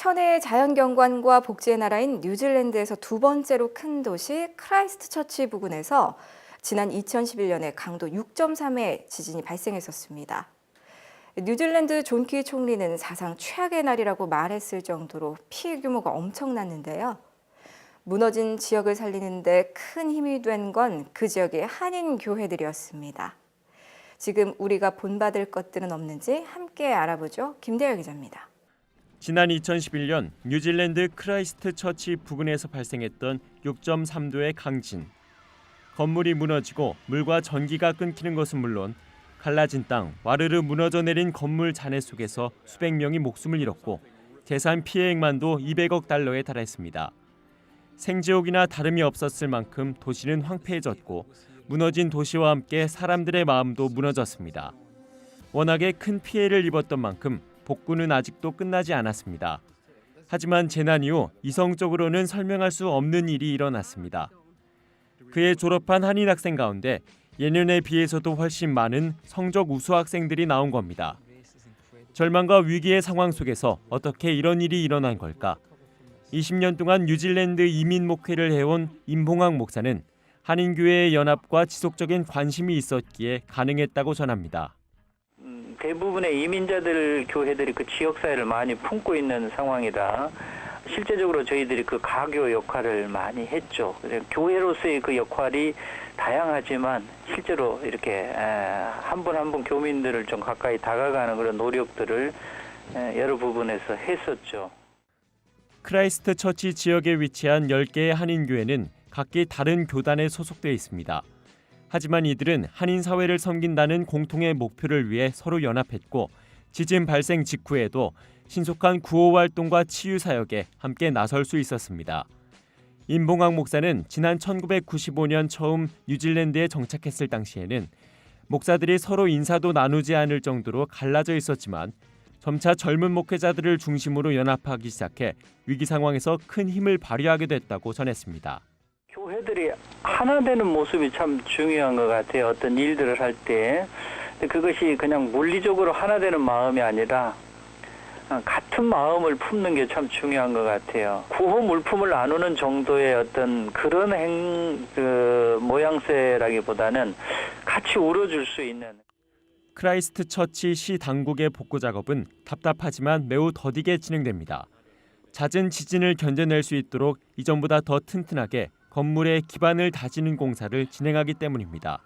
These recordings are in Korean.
천혜의 자연경관과 복지의 나라인 뉴질랜드에서 두 번째로 큰 도시 크라이스트처치 부근에서 지난 2011년에 강도 6.3의 지진이 발생했었습니다. 뉴질랜드 존 키 총리는 사상 최악의 날이라고 말했을 정도로 피해 규모가 엄청났는데요. 무너진 지역을 살리는 데 큰 힘이 된 건 그 지역의 한인 교회들이었습니다. 지금 우리가 본받을 것들은 없는지 함께 알아보죠. 김대열 기자입니다. 지난 2011년 뉴질랜드 크라이스트처치 부근에서 발생했던 6.3도의 강진. 건물이 무너지고 물과 전기가 끊기는 것은 물론 갈라진 땅, 와르르 무너져 내린 건물 잔해 속에서 수백 명이 목숨을 잃었고 재산 피해액만도 200억 달러에 달했습니다. 생지옥이나 다름이 없었을 만큼 도시는 황폐해졌고 무너진 도시와 함께 사람들의 마음도 무너졌습니다. 워낙에 큰 피해를 입었던 만큼 복구는 아직도 끝나지 않았습니다. 하지만 재난 이후 이성적으로는 설명할 수 없는 일이 일어났습니다. 그해 졸업한 한인 학생 가운데 예년에 비해서도 훨씬 많은 성적 우수 학생들이 나온 겁니다. 절망과 위기의 상황 속에서 어떻게 이런 일이 일어난 걸까? 20년 동안 뉴질랜드 이민 목회를 해온 임봉학 목사는 한인교회의 연합과 지속적인 관심이 있었기에 가능했다고 전합니다. 대부분의 이민자들 교회들이 그 지역사회를 많이 품고 있는 상황이라 실제적으로 저희들이 그 가교 역할을 많이 했죠. 교회로서의 그 역할이 다양하지만 실제로 이렇게 한 분 한 분 교민들을 좀 가까이 다가가는 그런 노력들을 여러 부분에서 했었죠. 크라이스트처치 지역에 위치한 10개의 한인교회는 각기 다른 교단에 소속돼 있습니다. 하지만 이들은 한인 사회를 섬긴다는 공통의 목표를 위해 서로 연합했고 지진 발생 직후에도 신속한 구호 활동과 치유 사역에 함께 나설 수 있었습니다. 임봉학 목사는 지난 1995년 처음 뉴질랜드에 정착했을 당시에는 목사들이 서로 인사도 나누지 않을 정도로 갈라져 있었지만 점차 젊은 목회자들을 중심으로 연합하기 시작해 위기 상황에서 큰 힘을 발휘하게 됐다고 전했습니다. 교회들이 하나 되는 모습이 참 중요한 것 같아요. 어떤 일들을 할 때 그것이 그냥 물리적으로 하나 되는 마음이 아니라 같은 마음을 품는 게 참 중요한 것 같아요. 구호 물품을 나누는 정도의 어떤 그런 모양새라기보다는 같이 울어줄 수 있는. 크라이스트처치 시 당국의 복구 작업은 답답하지만 매우 더디게 진행됩니다. 잦은 지진을 견뎌낼 수 있도록 이전보다 더 튼튼하게 건물의 기반을 다지는 공사를 진행하기 때문입니다.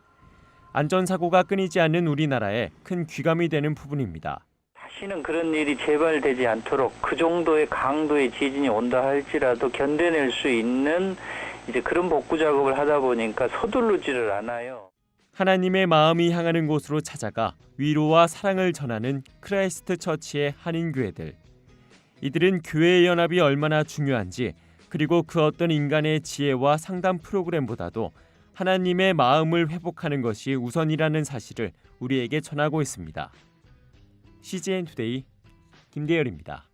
안전사고가 끊이지 않는 우리나라에 큰 귀감이 되는 부분입니다. 다시는 그런 일이 재발되지 않도록 그 정도의 강도의 지진이 온다 할지라도 견뎌낼 수 있는 이제 그런 복구 작업을 하다 보니까 서두르지를 않아요. 하나님의 마음이 향하는 곳으로 찾아가 위로와 사랑을 전하는 크라이스트처치의 한인교회들. 이들은 교회의 연합이 얼마나 중요한지 그리고 그 어떤 인간의 지혜와 상담 프로그램보다도 하나님의 마음을 회복하는 것이 우선이라는 사실을 우리에게 전하고 있습니다. CGN 투데이 김대열입니다.